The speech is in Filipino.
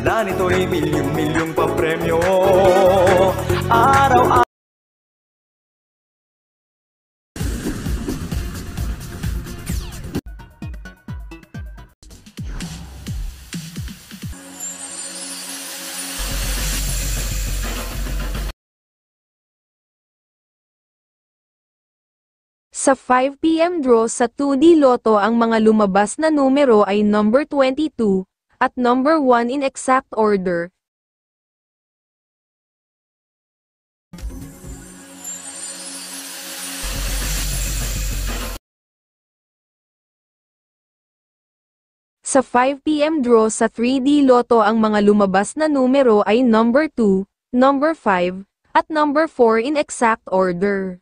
na nito'y milyong-milyong papremyo. Araw-araw Sa 5 PM draw sa 2D Lotto ang mga lumabas na numero ay number 22, at number 1 in exact order. Sa 5 PM draw sa 3D Lotto ang mga lumabas na numero ay number 2, number 5, at number 4 in exact order.